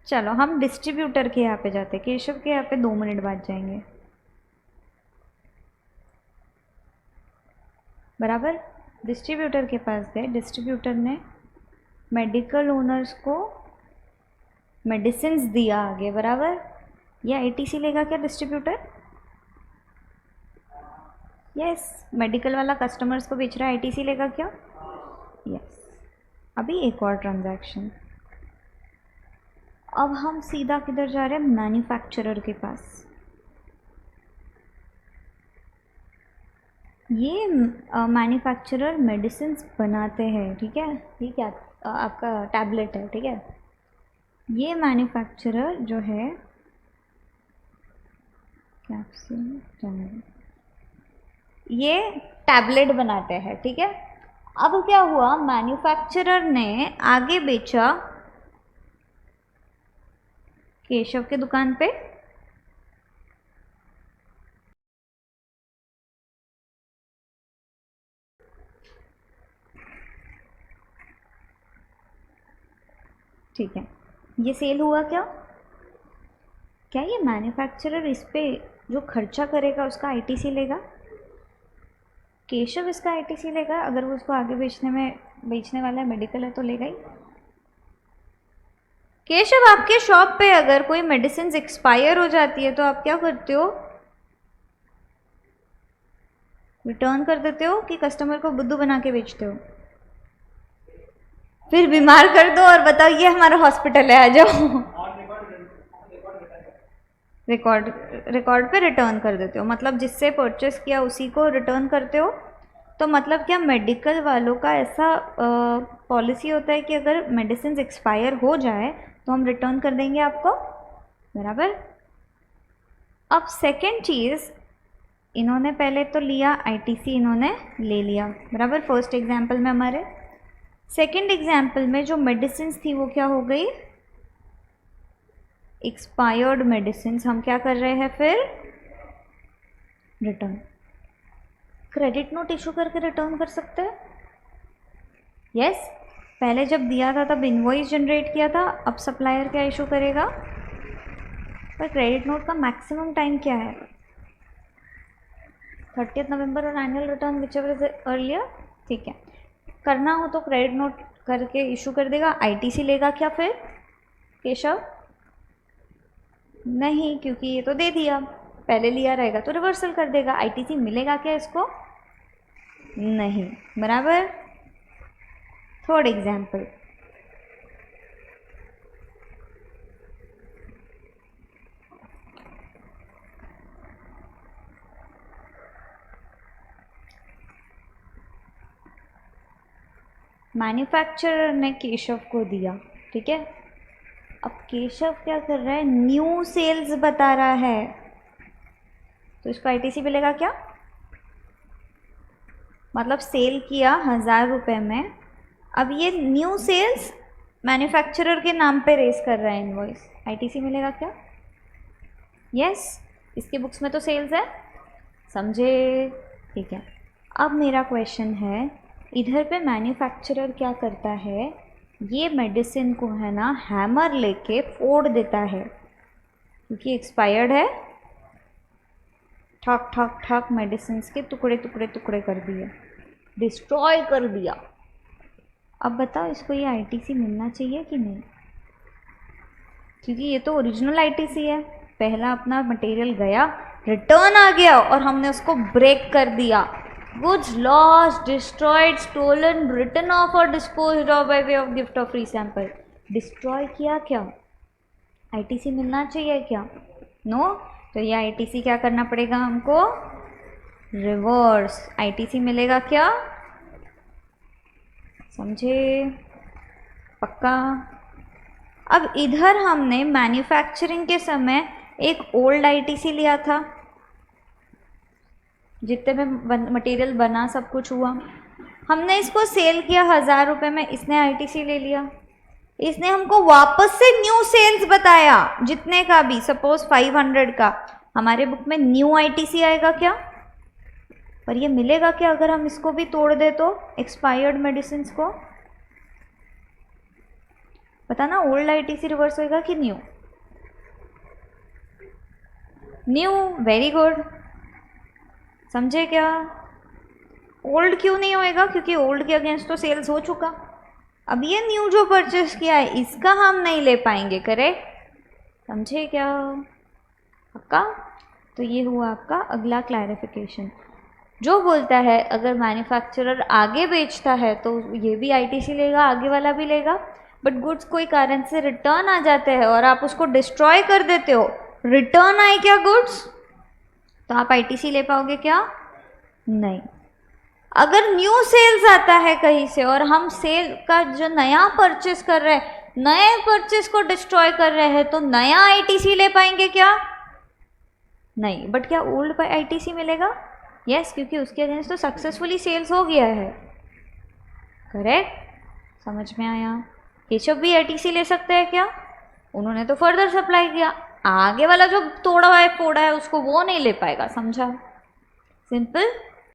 चलो हम डिस्ट्रीब्यूटर के यहाँ पे जाते, केशव के यहाँ पे 2 मिनट बाद जाएंगे, बराबर। डिस्ट्रीब्यूटर के पास गए, डिस्ट्रीब्यूटर ने मेडिकल ओनर्स को मेडिसिन्स दिया आगे, बराबर। या आईटीसी लेगा क्या डिस्ट्रीब्यूटर? यस, मेडिकल वाला कस्टमर्स को बेच रहा है, आईटीसी लेगा क्या? यस। अभी एक और ट्रांजैक्शन। अब हम सीधा किधर जा रहे हैं? मैन्युफैक्चरर के पास। ये मैन्युफैक्चरर मेडिसिन बनाते हैं, ठीक है। ये क्या आपका टैबलेट है, ठीक है। ये मैन्युफैक्चरर जो है कैप्सूल, ये टैबलेट बनाते हैं, ठीक है। अब क्या हुआ, मैन्युफैक्चरर ने आगे बेचा केशव के दुकान पे, ठीक है। ये सेल हुआ क्या? क्या ये मैन्युफैक्चरर इस पे जो खर्चा करेगा उसका आईटीसी लेगा? केशव इसका आईटीसी लेगा, अगर वो उसको आगे बेचने वाला है, मेडिकल है तो लेगा ही। केशव, आपके शॉप पे अगर कोई मेडिसिन एक्सपायर हो जाती है तो आप क्या करते हो? रिटर्न कर देते हो कि कस्टमर को बुद्धू बना के बेचते हो? फिर बीमार कर दो और बताओ ये हमारा हॉस्पिटल है, आ जाओ। रिकॉर्ड पे रिटर्न कर देते हो, मतलब जिससे परचेस किया उसी को रिटर्न करते हो। तो मतलब क्या मेडिकल वालों का ऐसा पॉलिसी होता है कि अगर मेडिसिन एक्सपायर हो जाए तो हम रिटर्न कर देंगे आपको, बराबर। अब सेकेंड चीज़, इन्होंने पहले तो लिया आईटीसी, इन्होंने ले लिया, बराबर, फर्स्ट एग्जाम्पल में हमारे। सेकेंड एग्जाम्पल में जो मेडिसिन थी वो क्या हो गई? Expired medicine. हम क्या कर रहे हैं फिर? रिटर्न। क्रेडिट नोट इशू करके रिटर्न कर सकते हैं, यस। पहले जब दिया था तब इनवॉइस जनरेट किया था, अब सप्लायर क्या इशू करेगा? पर क्रेडिट नोट का मैक्सिमम टाइम क्या है? 30 नवंबर और annual return which ever is earlier, ठीक है। करना हो तो क्रेडिट नोट करके इशू कर देगा। आईटीसी लेगा क्या फिर केशव? नहीं, क्योंकि ये तो दे दिया, पहले लिया रहेगा तो रिवर्सल कर देगा। आईटीसी मिलेगा क्या इसको? नहीं, बराबर। थर्ड एग्जाम्पल, मैन्युफैक्चरर ने केशव को दिया, ठीक है। अब केशव क्या कर रहा है? न्यू सेल्स बता रहा है, तो इसको आईटीसी मिलेगा क्या? मतलब सेल किया 1000 रुपये में, अब ये न्यू सेल्स मैन्युफैक्चरर के नाम पे रेस कर रहा है इनवॉइस, आईटीसी मिलेगा क्या? यस, इसकी बुक्स में तो सेल्स है, समझे, ठीक है। अब मेरा क्वेश्चन है, इधर पे मैन्युफैक्चरर क्या करता है? ये मेडिसिन को है ना हैमर लेके फोड़ देता है, क्योंकि एक्सपायर्ड है। ठक ठक ठक मेडिसिन के टुकड़े टुकड़े टुकड़े कर दिए, डिस्ट्रॉय कर दिया। अब बताओ इसको ये आईटीसी मिलना चाहिए कि नहीं? क्योंकि ये तो ओरिजिनल आईटीसी है, पहला अपना मटेरियल गया, रिटर्न आ गया और हमने उसको ब्रेक कर दिया। Goods lost, destroyed, stolen, written off or disposed of by way of gift or free sample. Destroy किया क्या? आईटीसी मिलना चाहिए क्या? नो। तो ये आईटीसी क्या करना पड़ेगा हमको? रिवर्स। आईटीसी मिलेगा क्या? समझे? पक्का? अब इधर हमने मैन्युफैक्चरिंग के समय एक ओल्ड आईटीसी लिया था, जितने में मटेरियल बना सब कुछ हुआ, हमने इसको सेल किया 1000 रुपये में, इसने आईटीसी ले लिया, इसने हमको वापस से न्यू सेल्स बताया जितने का भी, सपोज 500 का, हमारे बुक में न्यू आईटीसी आएगा क्या? पर ये मिलेगा क्या अगर हम इसको भी तोड़ दे तो, एक्सपायर्ड मेडिसिन को? बताना, ओल्ड आईटीसी रिवर्स होएगा कि न्यू? New, very good. समझे क्या? ओल्ड क्यों नहीं होएगा? क्योंकि ओल्ड के अगेंस्ट तो सेल्स हो चुका। अब ये न्यू जो परचेस किया है इसका हम नहीं ले पाएंगे, करेक्ट? समझे क्या? पक्का? तो ये हुआ आपका अगला क्लैरिफिकेशन, जो बोलता है अगर मैन्युफैक्चरर आगे बेचता है तो ये भी आईटीसी लेगा, आगे वाला भी लेगा, बट गुड्स कोई कारण से रिटर्न आ जाते हैं और आप उसको डिस्ट्रॉय कर देते हो, रिटर्न आए क्या गुड्स, तो आप आईटीसी ले पाओगे क्या? नहीं। अगर न्यू सेल्स आता है कहीं से और हम सेल का जो नया परचेस कर रहे हैं, नए परचेस को डिस्ट्रॉय कर रहे हैं, तो नया आईटीसी ले पाएंगे क्या? नहीं। बट क्या ओल्ड पर आईटीसी मिलेगा? यस, क्योंकि उसके अगेंस्ट तो सक्सेसफुली सेल्स हो गया है, करेक्ट? समझ में आया? केशव भी आईटीसी ले सकते हैं क्या? उन्होंने तो फर्दर सप्लाई किया, आगे वाला जो तोड़ा हुआ है फोड़ा है उसको वो नहीं ले पाएगा। समझा? सिंपल।